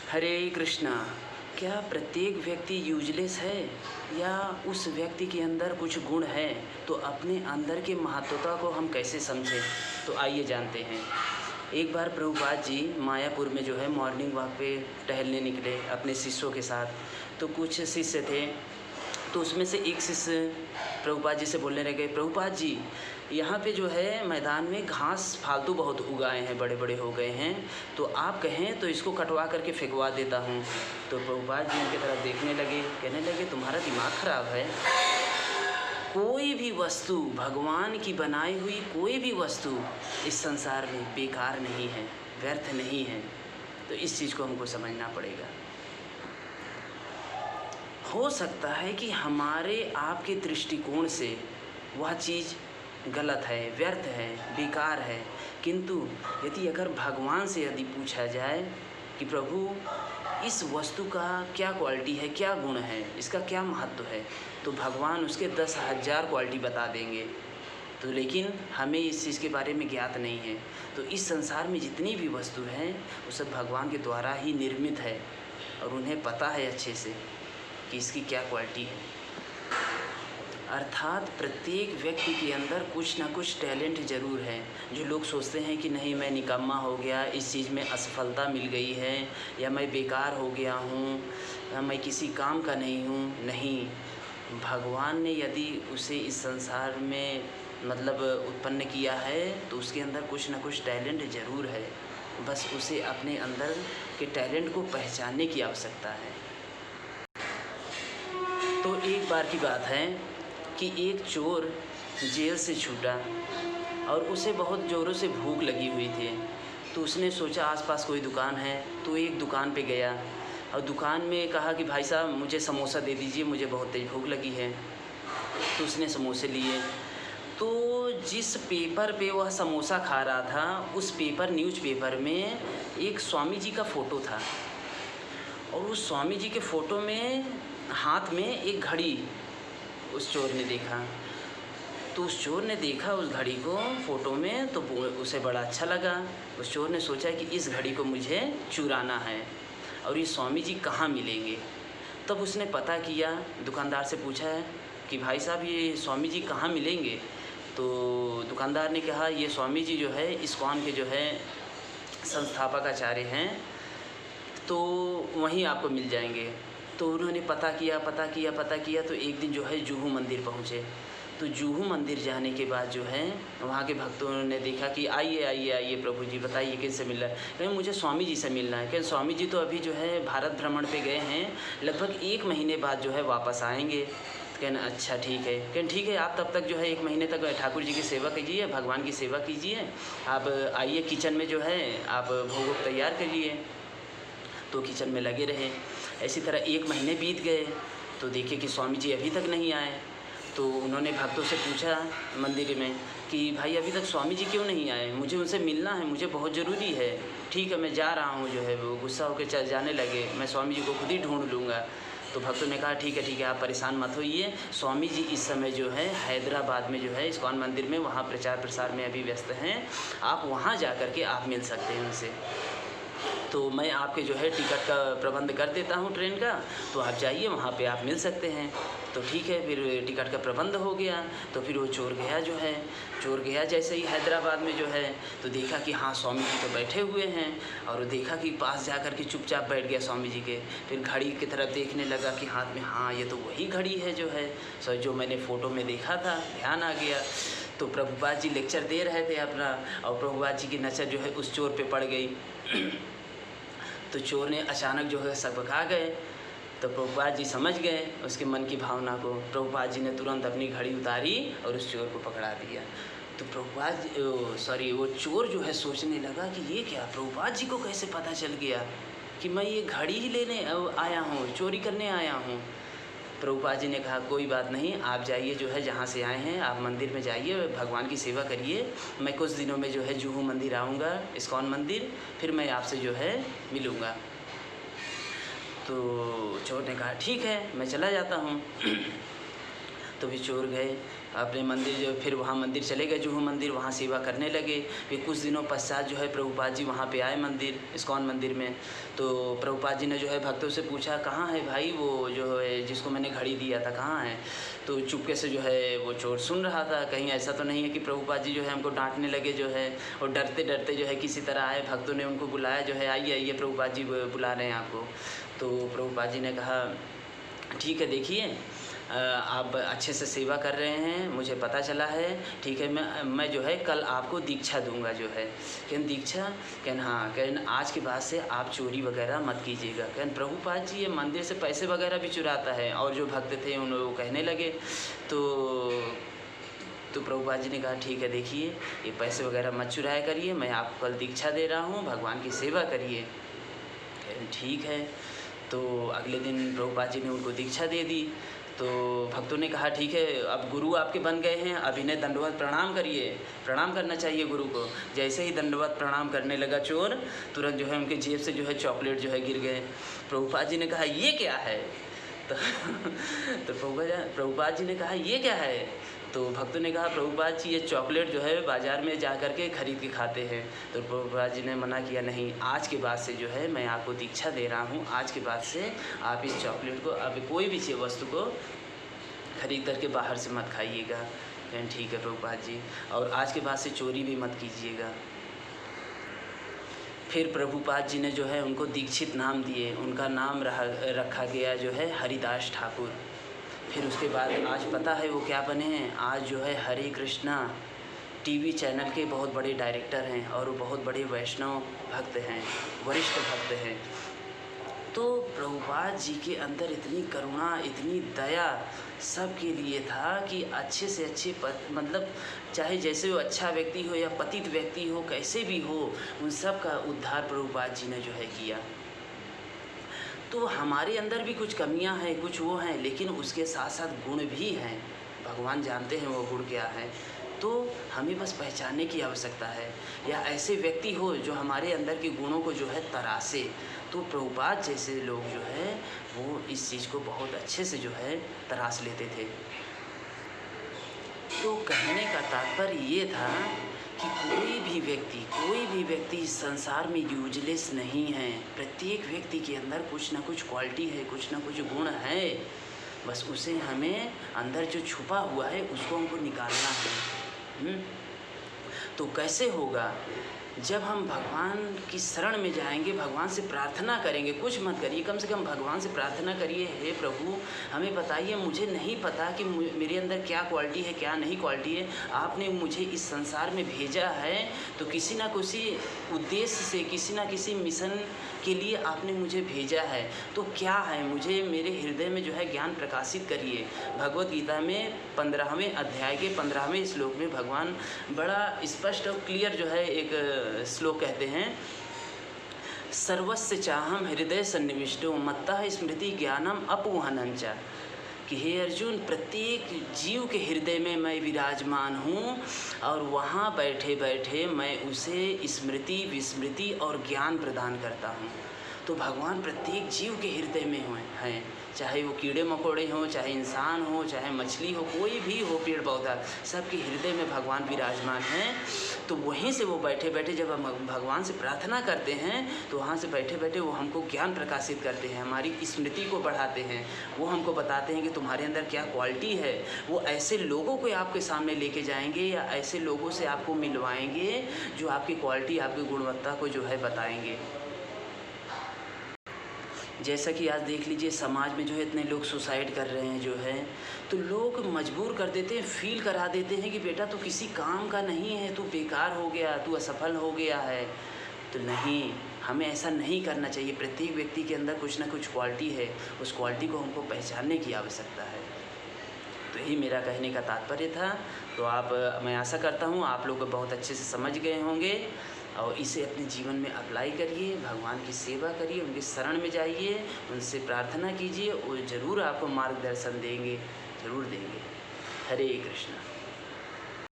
हरे कृष्णा। क्या प्रत्येक व्यक्ति यूजलेस है या उस व्यक्ति के अंदर कुछ गुण है? तो अपने अंदर की महत्वता को हम कैसे समझें? तो आइए जानते हैं। एक बार प्रभुपाद जी मायापुर में जो है मॉर्निंग वॉक पे टहलने निकले अपने शिष्यों के साथ। तो कुछ शिष्य थे, तो उसमें से एक शिष्य प्रभुपाद जी से बोलने लगे, प्रभुपाद जी यहाँ पे जो है मैदान में घास फालतू बहुत उगाए हैं, बड़े बड़े हो गए हैं, तो आप कहें तो इसको कटवा करके फेंकवा देता हूँ। तो प्रभुपाद जी उनकी तरफ देखने लगे, कहने लगे तुम्हारा दिमाग ख़राब है। कोई भी वस्तु, भगवान की बनाई हुई कोई भी वस्तु इस संसार में बेकार नहीं है, व्यर्थ नहीं है। तो इस चीज़ को हमको समझना पड़ेगा। हो सकता है कि हमारे आपके दृष्टिकोण से वह चीज़ गलत है, व्यर्थ है, बेकार है, किंतु यदि अगर भगवान से यदि पूछा जाए कि प्रभु इस वस्तु का क्या क्वालिटी है, क्या गुण है, इसका क्या महत्व है, तो भगवान उसके 10,000 क्वालिटी बता देंगे। तो लेकिन हमें इस चीज़ के बारे में ज्ञात नहीं है। तो इस संसार में जितनी भी वस्तु हैं वो सब भगवान के द्वारा ही निर्मित है और उन्हें पता है अच्छे से कि इसकी क्या क्वालिटी है। अर्थात प्रत्येक व्यक्ति के अंदर कुछ ना कुछ टैलेंट ज़रूर है। जो लोग सोचते हैं कि नहीं मैं निकम्मा हो गया, इस चीज़ में असफलता मिल गई है, या मैं बेकार हो गया हूँ, या मैं किसी काम का नहीं हूँ, नहीं, भगवान ने यदि उसे इस संसार में मतलब उत्पन्न किया है तो उसके अंदर कुछ ना कुछ टैलेंट ज़रूर है। बस उसे अपने अंदर के टैलेंट को पहचानने की आवश्यकता है। तो एक बार की बात है कि एक चोर जेल से छूटा और उसे बहुत ज़ोरों से भूख लगी हुई थी। तो उसने सोचा आसपास कोई दुकान है, तो एक दुकान पे गया और दुकान में कहा कि भाई साहब मुझे समोसा दे दीजिए, मुझे बहुत तेज़ भूख लगी है। तो उसने समोसे लिए। तो जिस पेपर पे वह समोसा खा रहा था, उस पेपर न्यूज़पेपर में एक स्वामी जी का फ़ोटो था और उस स्वामी जी के फ़ोटो में हाथ में एक घड़ी उस चोर ने देखा। तो उस चोर ने देखा उस घड़ी को फ़ोटो में, तो उसे बड़ा अच्छा लगा। उस चोर ने सोचा कि इस घड़ी को मुझे चुराना है और ये स्वामी जी कहाँ मिलेंगे। तब उसने पता किया, दुकानदार से पूछा है कि भाई साहब ये स्वामी जी कहाँ मिलेंगे। तो दुकानदार ने कहा ये स्वामी जी जो है इस्कॉन के जो है संस्थापक आचार्य हैं, तो वहीं आपको मिल जाएंगे। तो उन्होंने पता किया तो एक दिन जो है जुहू मंदिर पहुँचे। तो जुहू मंदिर जाने के बाद जो है वहाँ के भक्तों ने देखा कि आइए आइए आइए प्रभु जी बताइए किससे मिल रहा है। कहीं मुझे स्वामी जी से मिलना है। कहीं स्वामी जी तो अभी जो है भारत भ्रमण पे गए हैं, लगभग 1 महीने बाद जो है वापस आएंगे। कहना अच्छा ठीक है। कहना ठीक है, आप तब तक जो है 1 महीने तक ठाकुर जी की सेवा कीजिए, भगवान की सेवा कीजिए। आप आइए किचन में जो है आप भोग तैयार करिए। तो किचन में लगे रहे। ऐसी तरह 1 महीने बीत गए तो देखे कि स्वामी जी अभी तक नहीं आए। तो उन्होंने भक्तों से पूछा मंदिर में कि भाई अभी तक स्वामी जी क्यों नहीं आए, मुझे उनसे मिलना है, मुझे बहुत ज़रूरी है। ठीक है मैं जा रहा हूँ। जो है वो गुस्सा होकर चल जाने लगे, मैं स्वामी जी को खुद ही ढूंढ लूँगा। तो भक्तों ने कहा ठीक है आप परेशान मत होइए, स्वामी जी इस समय जो है हैदराबाद में जो है इस्कॉन मंदिर में वहाँ प्रचार प्रसार में अभी व्यस्त हैं, आप वहाँ जा कर के आप मिल सकते हैं उनसे। तो मैं आपके जो है टिकट का प्रबंध कर देता हूँ ट्रेन का, तो आप जाइए वहाँ पे आप मिल सकते हैं। तो ठीक है, फिर टिकट का प्रबंध हो गया। तो फिर वो चोर गया जैसे ही हैदराबाद में जो है तो देखा कि हाँ स्वामी जी तो बैठे हुए हैं, और देखा कि पास जा कर के चुपचाप बैठ गया स्वामी जी के। फिर घड़ी की तरफ देखने लगा कि हाथ में, हाँ ये तो वही घड़ी है जो है जो मैंने फ़ोटो में देखा था। ध्यान आ गया। तो प्रभुपाद जी लेक्चर दे रहे थे अपना, और प्रभुपाद जी की नज़र जो है उस चोर पे पड़ गई। तो चोर ने अचानक जो है सकबका गए। तो प्रभुपाद जी समझ गए उसके मन की भावना को। प्रभुपाद जी ने तुरंत अपनी घड़ी उतारी और उस चोर को पकड़ा दिया। तो वो चोर जो है सोचने लगा कि ये क्या, प्रभुपाद जी को कैसे पता चल गया कि मैं ये घड़ी ही लेने आया हूँ, चोरी करने आया हूँ। प्रभुपाद जी ने कहा कोई बात नहीं, आप जाइए जो है जहाँ से आए हैं, आप मंदिर में जाइए, भगवान की सेवा करिए। मैं कुछ दिनों में जो है जुहू मंदिर आऊँगा, इस्कॉन मंदिर, फिर मैं आपसे जो है मिलूँगा। तो चोर ने कहा ठीक है मैं चला जाता हूँ। तो भी चोर गए। अपने मंदिर जो फिर वहाँ मंदिर चले गए, जुहू मंदिर, वहाँ सेवा करने लगे। फिर कुछ दिनों पश्चात जो है प्रभुपाद जी वहाँ पे आए मंदिर, इस्कॉन मंदिर में। तो प्रभुपाद जी ने जो है भक्तों से पूछा, कहाँ है भाई वो जो है जिसको मैंने घड़ी दिया था, कहाँ है? तो चुपके से जो है वो चोर सुन रहा था, कहीं ऐसा तो नहीं है कि प्रभुपाद जी जो है हमको डांटने लगे जो है, और डरते डरते जो है किसी तरह आए। भक्तों ने उनको बुलाया जो है, आइए आइए प्रभुपाद जी बुला रहे हैं आपको। तो प्रभुपाद जी ने कहा, ठीक है, देखिए आप अच्छे से सेवा कर रहे हैं, मुझे पता चला है, ठीक है, मैं जो है कल आपको दीक्षा दूंगा जो है। कहन दीक्षा? कहन हाँ। कहन आज के बाद से आप चोरी वगैरह मत कीजिएगा। कहन प्रभुपाद जी ये मंदिर से पैसे वगैरह भी चुराता है। और जो भक्त थे उन वो कहने लगे। तो प्रभुपाद जी ने कहा, ठीक है, देखिए ये पैसे वगैरह मत चुराया करिए, मैं आपको कल दीक्षा दे रहा हूँ, भगवान की सेवा करिए। कहन ठीक है। तो अगले दिन प्रभुपाद जी ने उनको दीक्षा दे दी। तो भक्तों ने कहा, ठीक है, अब गुरु आपके बन गए हैं, अब इन्हें दंडवत प्रणाम करिए, प्रणाम करना चाहिए गुरु को। जैसे ही दंडवत प्रणाम करने लगा चोर, तुरंत जो है उनके जेब से जो है चॉकलेट जो है गिर गए। प्रभुपाद जी ने कहा, ये क्या है? तो प्रभुपाद जी ने कहा, ये क्या है? तो भक्तों ने कहा, प्रभुपाद जी ये चॉकलेट जो है बाज़ार में जा कर के ख़रीद के खाते हैं। तो प्रभुपाद जी ने मना किया, नहीं, आज के बाद से जो है मैं आपको दीक्षा दे रहा हूँ, आज के बाद से आप इस चॉकलेट को, अब कोई भी वस्तु को खरीद करके बाहर से मत खाइएगा। कहन ठीक है प्रभुपाद जी, और आज के बाद से चोरी भी मत कीजिएगा। फिर प्रभुपाद जी ने जो है उनको दीक्षित नाम दिए, उनका नाम रखा गया जो है हरिदास ठाकुर। फिर उसके बाद आज पता है वो क्या बने हैं? आज जो है हरे कृष्णा टीवी चैनल के बहुत बड़े डायरेक्टर हैं, और वो बहुत बड़े वैष्णव भक्त हैं, वरिष्ठ भक्त हैं। तो प्रभुपाद जी के अंदर इतनी करुणा, इतनी दया सबके लिए था कि अच्छे से अच्छे मतलब चाहे जैसे वो अच्छा व्यक्ति हो या पतित व्यक्ति हो, कैसे भी हो, उन सब का उद्धार प्रभुपाद जी ने जो है किया। तो हमारे अंदर भी कुछ कमियां हैं, कुछ वो हैं, लेकिन उसके साथ साथ गुण भी हैं। भगवान जानते हैं वो गुण क्या है, तो हमें बस पहचानने की आवश्यकता है। या ऐसे व्यक्ति हो जो हमारे अंदर के गुणों को जो है तरासे, तो प्रभुपाद जैसे लोग जो है वो इस चीज़ को बहुत अच्छे से जो है तराश लेते थे। तो कहने का तात्पर्य ये था कि कोई भी व्यक्ति इस संसार में यूजलेस नहीं है। प्रत्येक व्यक्ति के अंदर कुछ ना कुछ क्वालिटी है, कुछ ना कुछ गुण है, बस उसे हमें अंदर जो छुपा हुआ है उसको हमको निकालना है। तो कैसे होगा? जब हम भगवान की शरण में जाएंगे, भगवान से प्रार्थना करेंगे। कुछ मत करिए, कम से कम भगवान से प्रार्थना करिए, हे प्रभु हमें बताइए, मुझे नहीं पता कि मेरे अंदर क्या क्वालिटी है, क्या नहीं क्वालिटी है। आपने मुझे इस संसार में भेजा है तो किसी ना किसी उद्देश्य से, किसी ना किसी मिशन के लिए आपने मुझे भेजा है। तो क्या है, मुझे मेरे हृदय में जो है ज्ञान प्रकाशित करिए। भगवत गीता में 15वें अध्याय के 15वें श्लोक में भगवान बड़ा स्पष्ट और क्लियर जो है एक श्लोक कहते हैं, सर्वस्य चाहम हृदय सन्निविष्टो मत्तः स्मृति ज्ञानम अपवहनंच। कि हे अर्जुन, प्रत्येक जीव के हृदय में मैं विराजमान हूँ, और वहाँ बैठे बैठे मैं उसे स्मृति, विस्मृति और ज्ञान प्रदान करता हूँ। तो भगवान प्रत्येक जीव के हृदय में हैं, चाहे वो कीड़े मकोड़े हों, चाहे इंसान हो, चाहे मछली हो, कोई भी हो, पेड़ पौधा, सबके हृदय में भगवान विराजमान हैं। तो वहीं से वो बैठे बैठे जब हम भगवान से प्रार्थना करते हैं, तो वहाँ से बैठे बैठे वो हमको ज्ञान प्रकाशित करते हैं, हमारी स्मृति को बढ़ाते हैं। वो हमको बताते हैं कि तुम्हारे अंदर क्या क्वालिटी है। वो ऐसे लोगों को आपके सामने लेके जाएंगे, या ऐसे लोगों से आपको मिलवाएंगे जो आपकी क्वालिटी, आपकी गुणवत्ता को जो है बताएंगे। जैसा कि आज देख लीजिए समाज में जो है इतने लोग सुसाइड कर रहे हैं जो है, तो लोग मजबूर कर देते हैं, फील करा देते हैं कि बेटा तू किसी काम का नहीं है, तू बेकार हो गया, तू असफल हो गया है। तो नहीं, हमें ऐसा नहीं करना चाहिए। प्रत्येक व्यक्ति के अंदर कुछ ना कुछ क्वालिटी है, उस क्वालिटी को हमको पहचानने की आवश्यकता है। तो यही मेरा कहने का तात्पर्य था। तो मैं आशा करता हूँ आप लोग बहुत अच्छे से समझ गए होंगे, और इसे अपने जीवन में अप्लाई करिए, भगवान की सेवा करिए, उनके शरण में जाइए, उनसे प्रार्थना कीजिए, वो ज़रूर आपको मार्गदर्शन देंगे, ज़रूर देंगे। हरे कृष्णा।